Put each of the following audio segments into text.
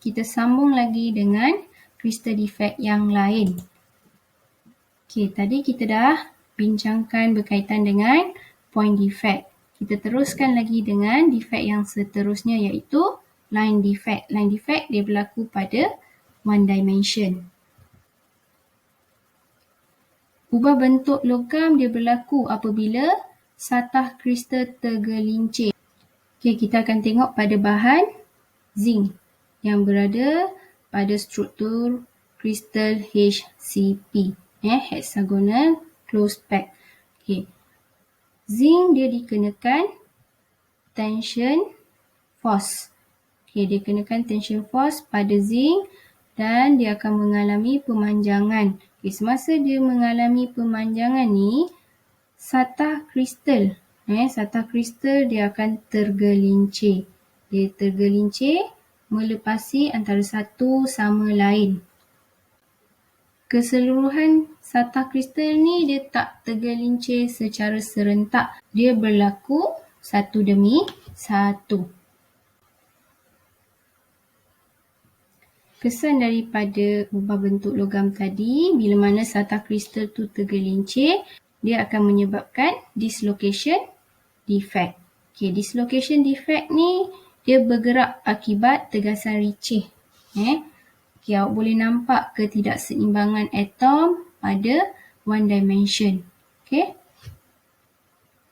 kita sambung lagi dengan crystal defect yang lain. Okey, tadi kita dah bincangkan berkaitan dengan point defect. Kita teruskan lagi dengan defect yang seterusnya iaitu line defect. Line defect dia berlaku pada one dimension. Ubah bentuk logam dia berlaku apabila satah kristal tergelincir. Okey, kita akan tengok pada bahan zinc yang berada pada struktur kristal HCP, hexagonal closed pack. Okey. Zinc dia dikenakan tension force. Okey, dia kenakan tension force pada zinc dan dia akan mengalami pemanjangan. Okey, semasa dia mengalami pemanjangan ni, satah kristal dia akan tergelincir. Dia tergelincir melepasi antara satu sama lain. Keseluruhan satah kristal ni dia tak tergelincir secara serentak. Dia berlaku satu demi satu. Kesan daripada ubah bentuk logam tadi, bila mana satah kristal tu tergelincir, dia akan menyebabkan dislocation defect. Okay, dislocation defect ni dia bergerak akibat tegasan ricih. Okay, awak boleh nampak ketidakseimbangan atom pada one dimension. Okay.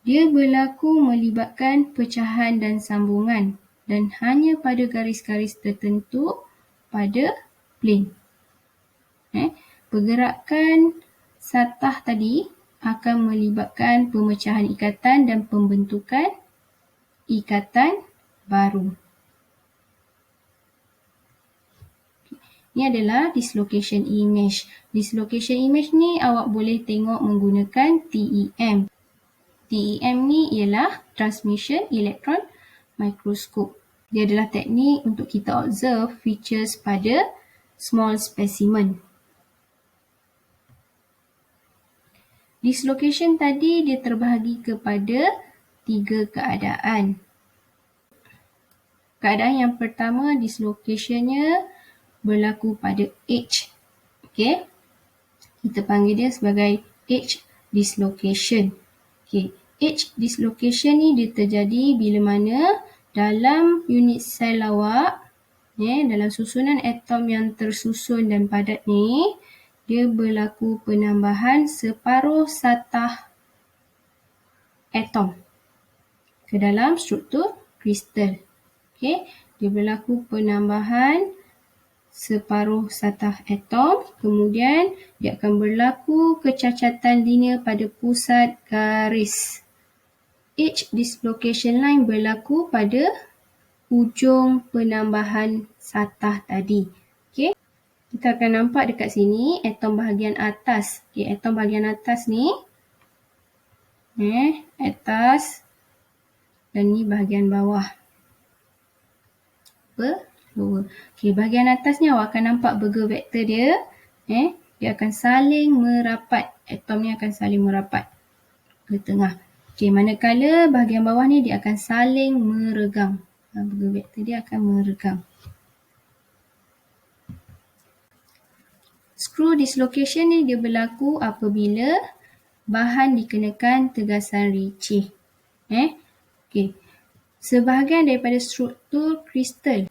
Dia berlaku melibatkan pecahan dan sambungan dan hanya pada garis-garis tertentu pada plane. Pergerakan satah tadi akan melibatkan pemecahan ikatan dan pembentukan ikatan baru. Ini adalah dislocation image. Dislocation image ni awak boleh tengok menggunakan TEM. TEM ni ialah transmission electron microscope. Dia adalah teknik untuk kita observe features pada small specimen. Dislocation tadi dia terbahagi kepada 3 keadaan. Keadaan yang pertama, dislocationnya berlaku pada edge. Okey. Kita panggil dia sebagai edge dislocation. Okey. Edge dislocation ni dia terjadi bila mana dalam unit sel awak, dalam susunan atom yang tersusun dan padat ni, dia berlaku penambahan separuh satah atom ke dalam struktur kristal. Okey. Dia berlaku penambahan separuh satah atom, kemudian dia akan berlaku kecacatan linear pada pusat garis. Edge dislocation line berlaku pada hujung penambahan satah tadi. Okey. Kita akan nampak dekat sini atom bahagian atas. Okey, atom bahagian atas ni atas dan ni bahagian bawah. Lower. Okey, bahagian atas ni awak akan nampak burger vector dia. Dia akan saling merapat. Atom ni akan saling merapat ke tengah. Okey, manakala bahagian bawah ni dia akan saling meregang. Burger vector dia akan meregang. Screw dislocation ni dia berlaku apabila bahan dikenakan tegasan ricih. Okey. Sebahagian daripada struktur kristal.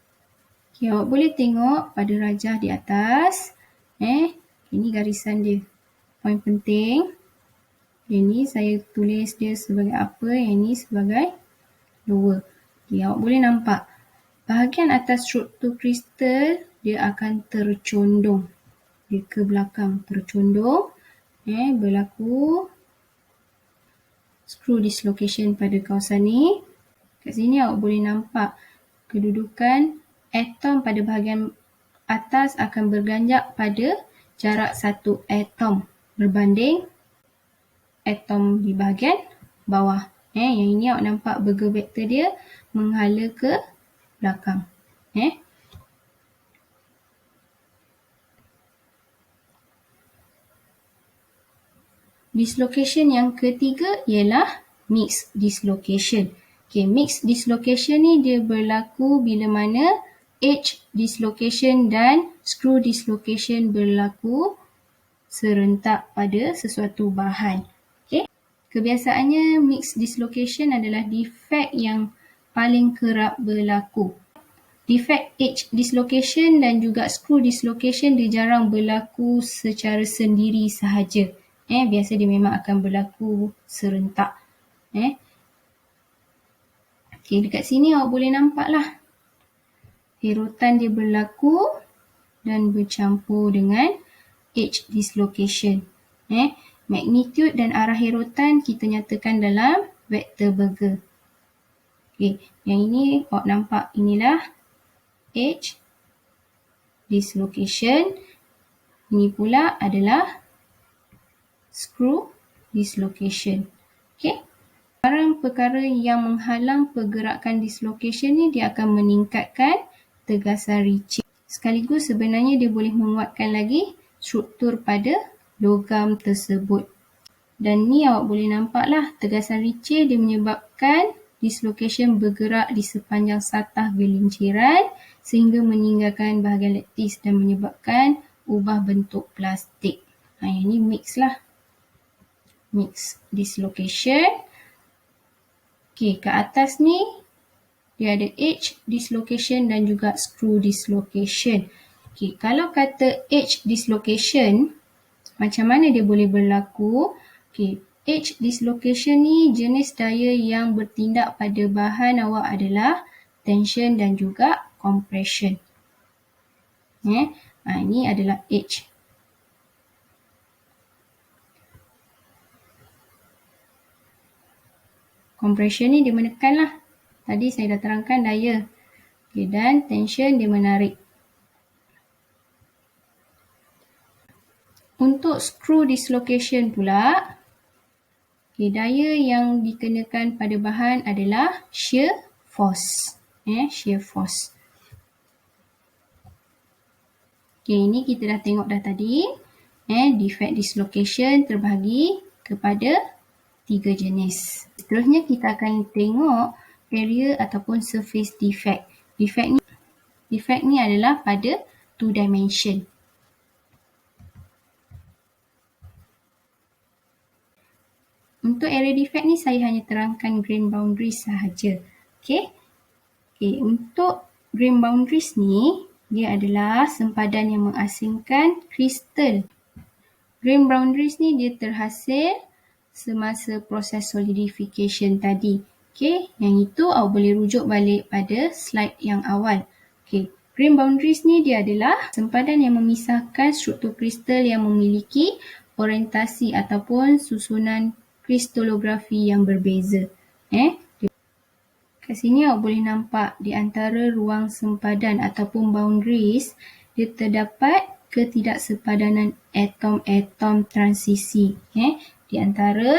Okay, awak boleh tengok pada rajah di atas. Ini garisan dia. Poin penting. Ini saya tulis dia sebagai upper, yang ini sebagai lower. Okay, awak boleh nampak. Bahagian atas struktur kristal, dia akan tercondong. Dia ke belakang tercondong. Berlaku screw dislocation pada kawasan ni. Kat sini awak boleh nampak kedudukan atom pada bahagian atas akan berganjak pada jarak satu atom berbanding atom di bahagian bawah. Yang ini awak nampak burger vector dia menghala ke belakang. Dislocation yang ketiga ialah mixed dislocation. Okay, mixed dislocation ni dia berlaku bila mana edge dislocation dan screw dislocation berlaku serentak pada sesuatu bahan. Okay. Kebiasaannya mixed dislocation adalah defect yang paling kerap berlaku. Defect edge dislocation dan juga screw dislocation dia jarang berlaku secara sendiri sahaja. Biasa dia memang akan berlaku serentak. Okay, dekat sini awak boleh nampak lah. Herotan dia berlaku dan bercampur dengan edge dislocation. Magnitude dan arah herotan kita nyatakan dalam vektor Berger. Okay, yang ini awak nampak inilah edge dislocation. Ini pula adalah screw dislocation. Okay. Perkara yang menghalang pergerakan dislocation ni dia akan meningkatkan tegasan Ritchie. Sekaligus sebenarnya dia boleh menguatkan lagi struktur pada logam tersebut. Dan ni awak boleh nampak lah tegasan Ritchie dia menyebabkan dislocation bergerak di sepanjang satah gelinciran sehingga meninggalkan bahagian lattice dan menyebabkan ubah bentuk plastik. Yang ni mix lah. Mix dislocation. Okay, ke atas ni dia ada edge dislocation dan juga screw dislocation. Okay, kalau kata edge dislocation, macam mana dia boleh berlaku? Okay, edge dislocation ni jenis daya yang bertindak pada bahan awak adalah tension dan juga compression. Ini adalah edge. Compression ni dia menekan lah. Tadi saya dah terangkan daya. Okay, dan tension dia menarik. Untuk screw dislocation pula, okay, daya yang dikenakan pada bahan adalah shear force. Shear force. Okay, ini kita dah tengok dah tadi. Defect dislocation terbahagi kepada 3 jenis. Seterusnya kita akan tengok area ataupun surface defect. Defect ni adalah pada 2 dimension. Untuk area defect ni saya hanya terangkan grain boundaries sahaja. Okay, untuk grain boundaries ni dia adalah sempadan yang mengasingkan kristal. Grain boundaries ni dia terhasil semasa proses solidification tadi. Okay, yang itu awak boleh rujuk balik pada slide yang awal. Okay, grain boundaries ni dia adalah sempadan yang memisahkan struktur kristal yang memiliki orientasi ataupun susunan kristalografi yang berbeza. Kat sini awak boleh nampak di antara ruang sempadan ataupun boundaries dia terdapat ketidaksepadanan atom-atom transisi di antara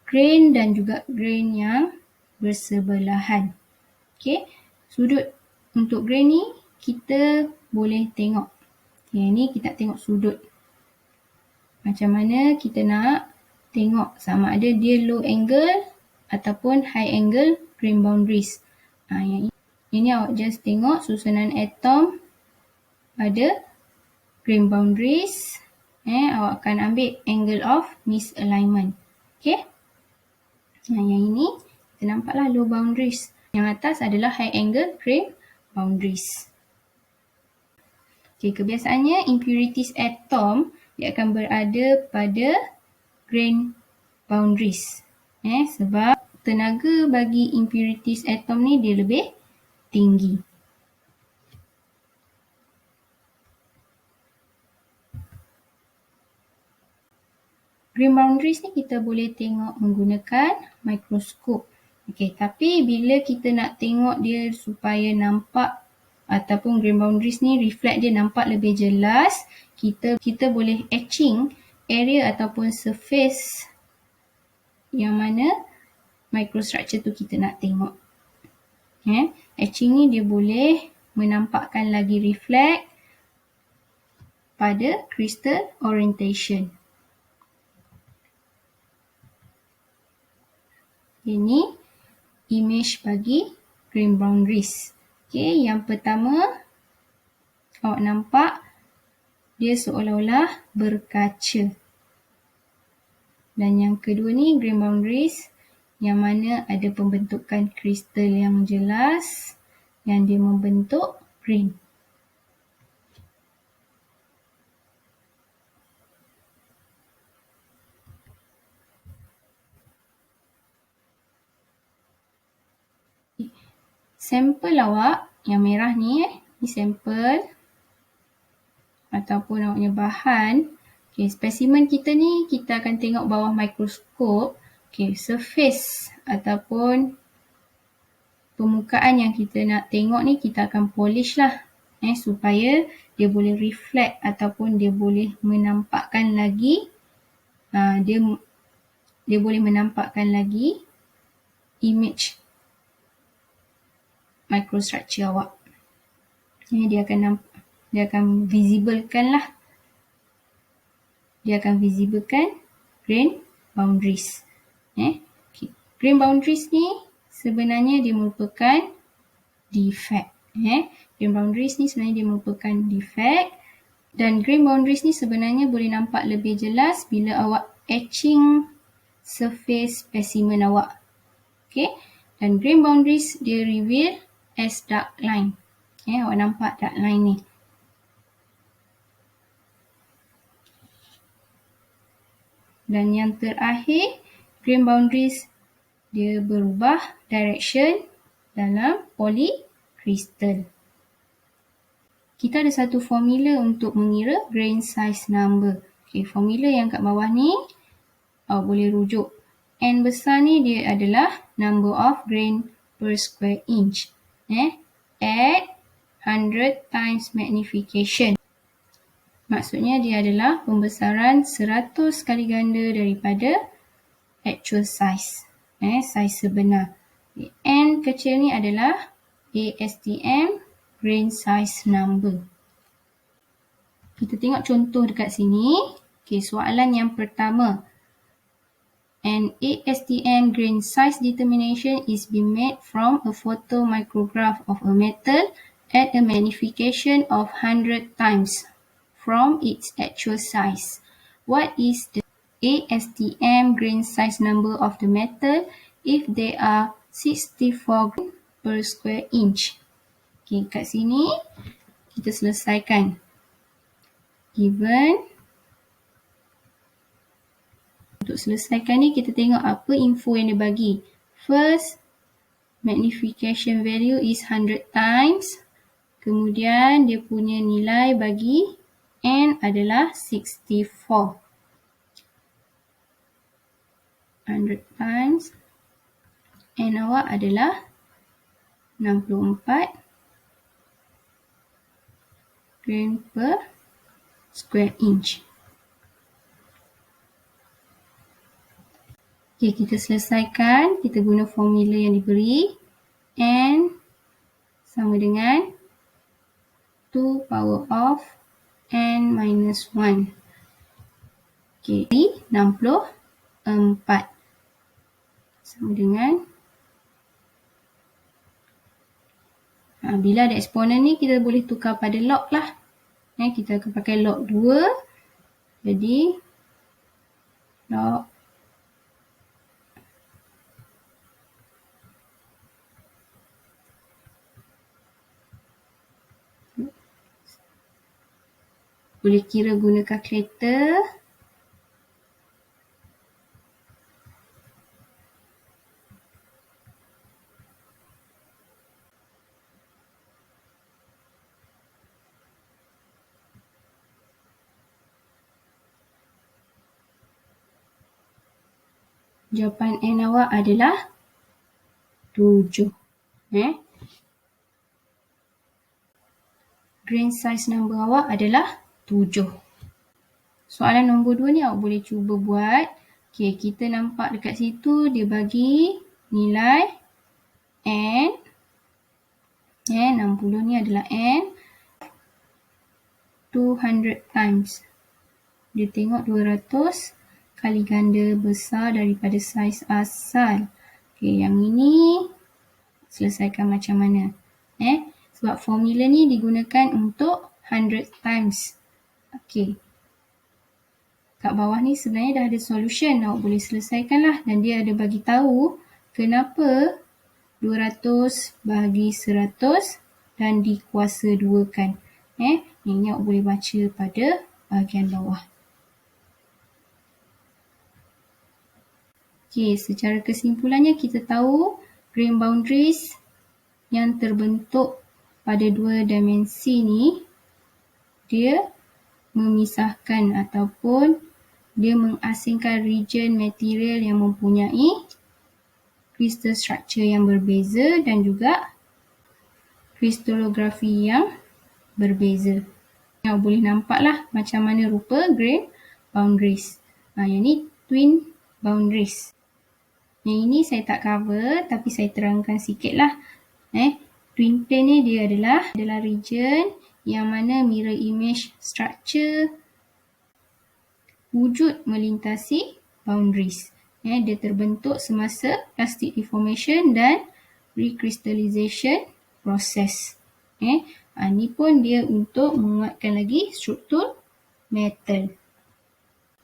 grain dan juga grain yang bersebelahan. Okay, sudut untuk grain ni kita boleh tengok. Okay, ni kita tengok sudut. Macam mana kita nak tengok sama ada dia low angle ataupun high angle grain boundaries. Yang ini awak just tengok susunan atom pada grain boundaries. Awak akan ambil angle of misalignment. Okay. Yang ini kita nampaklah low boundaries. Yang atas adalah high angle grain boundaries. Okay, kebiasaannya impurities atom dia akan berada pada grain boundaries. Sebab tenaga bagi impurities atom ni dia lebih tinggi. Grain boundaries ni kita boleh tengok menggunakan mikroskop. Okay, tapi bila kita nak tengok dia supaya nampak ataupun grain boundaries ni reflect dia nampak lebih jelas, kita boleh etching area ataupun surface yang mana microstructure tu kita nak tengok. Etching ni dia boleh menampakkan lagi reflect pada crystal orientation. Ini image bagi grain boundaries. Okey, yang pertama awak nampak dia seolah-olah berkaca. Dan yang kedua ni grain boundaries yang mana ada pembentukan kristal yang jelas yang dia membentuk grain. Sampel awak yang merah ni ni sampel ataupun awaknya bahan. Okay, spesimen kita ni kita akan tengok bawah mikroskop. Okay, surface ataupun permukaan yang kita nak tengok ni kita akan polish lah supaya dia boleh reflect ataupun dia boleh menampakkan lagi dia boleh menampakkan lagi image microstructure awak. Dia akan visiblekan lah. Dia akan visiblekan grain boundaries. Okay. Grain boundaries ni sebenarnya dia merupakan defect. Grain boundaries ni sebenarnya dia merupakan defect dan grain boundaries ni sebenarnya boleh nampak lebih jelas bila awak etching surface specimen awak. Okay. Dan grain boundaries dia reveal as dark line. Awak nampak dark line ni. Dan yang terakhir, grain boundaries dia berubah direction dalam polycrystal. Kita ada satu formula untuk mengira grain size number. Okay, formula yang kat bawah ni awak boleh rujuk. N besar ni dia adalah number of grain per square inch. At 100 times magnification. Maksudnya dia adalah pembesaran 100 kali ganda daripada actual size. Size sebenar. N kecil ni adalah ASTM grain size number. Kita tengok contoh dekat sini. Okay, soalan yang pertama. An ASTM grain size determination is being made from a photomicrograph of a metal at a magnification of 100 times from its actual size. What is the ASTM grain size number of the metal if they are 64 grain per square inch? Okay, kat sini kita selesaikan. Given. Untuk selesaikan ni kita tengok apa info yang dia bagi. First, magnification value is 100 times. Kemudian dia punya nilai bagi N adalah 64. 100 times. N awak adalah 64 grain per square inch. Okay, kita selesaikan. Kita guna formula yang diberi. N sama dengan 2 power of N minus 1. Okay, 64. Sama dengan bila ada eksponen ni kita boleh tukar pada log lah. Kita akan pakai log 2. Jadi log boleh kira guna kalkulator. Jawapan N awak adalah 7. Grain size number awak adalah 7. Soalan nombor 2 ni awak boleh cuba buat. Okay, kita nampak dekat situ dia bagi nilai N. 60 ni adalah N. 200 times. Dia tengok 200 kali ganda besar daripada saiz asal. Okay, yang ini selesaikan macam mana? Sebab formula ni digunakan untuk 100 times. Okey. Kat bawah ni sebenarnya dah ada solution. Awak boleh selesaikanlah. Dan dia ada bagi tahu kenapa 200 bahagi 100 dan dikuasa 2-kan. Ini awak boleh baca pada bahagian bawah. Okey, secara kesimpulannya kita tahu grain boundaries yang terbentuk pada dua dimensi ni, dia memisahkan ataupun dia mengasingkan region material yang mempunyai crystal structure yang berbeza dan juga kristalografi yang berbeza. Yang boleh nampaklah macam mana rupa grain boundaries. Yang ni twin boundaries. Yang ini saya tak cover tapi saya terangkan sikit lah. Twin plane ni dia adalah region yang mana mirror image structure wujud melintasi boundaries. Dia terbentuk semasa plastic deformation dan recrystallization process. Ni pun dia untuk menguatkan lagi struktur metal.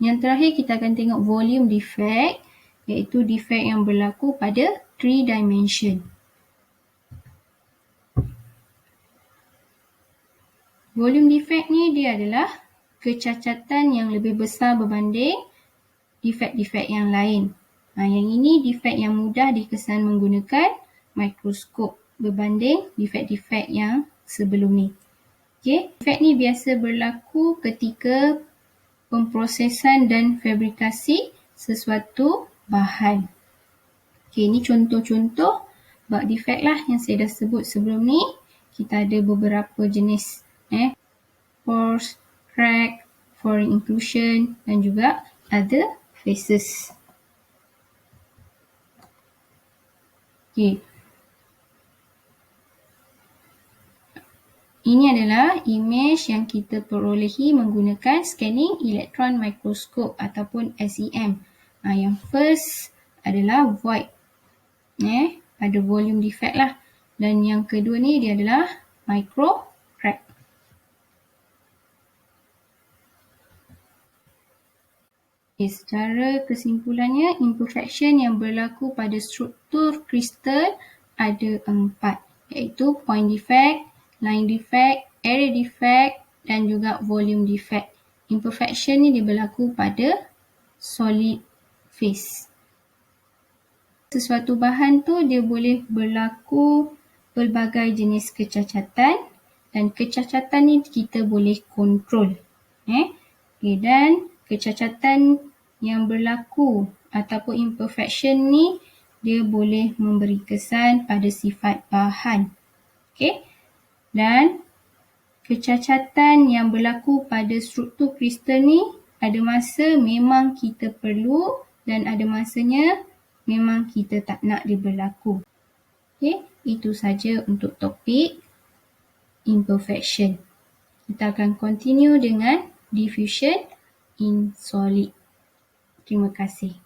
Yang terakhir kita akan tengok volume defect, iaitu defect yang berlaku pada 3 dimension. Volume defect ni dia adalah kecacatan yang lebih besar berbanding defect-defect yang lain. Yang ini defect yang mudah dikesan menggunakan mikroskop berbanding defect-defect yang sebelum ni. Defect ni biasa berlaku ketika pemprosesan dan fabrikasi sesuatu bahan. Ini contoh-contoh bug defect lah yang saya dah sebut sebelum ni. Kita ada beberapa jenis. Pores, crack, foreign inclusion dan juga other phases. Ini adalah image yang kita perolehi menggunakan scanning electron microscope ataupun SEM. Yang first adalah void. Ada volume defect lah. Dan yang kedua ni dia adalah micro crack. Secara kesimpulannya, imperfection yang berlaku pada struktur kristal ada 4, iaitu point defect, line defect, area defect dan juga volume defect. Imperfection ni dia berlaku pada solid phase. Sesuatu bahan tu dia boleh berlaku pelbagai jenis kecacatan dan kecacatan ni kita boleh kontrol. Dan kecacatan yang berlaku ataupun imperfection ni dia boleh memberi kesan pada sifat bahan. Dan kecacatan yang berlaku pada struktur kristal ni ada masa memang kita perlu dan ada masanya memang kita tak nak dia berlaku. Itu saja untuk topik imperfection. Kita akan continue dengan diffusion in solid. Terima kasih.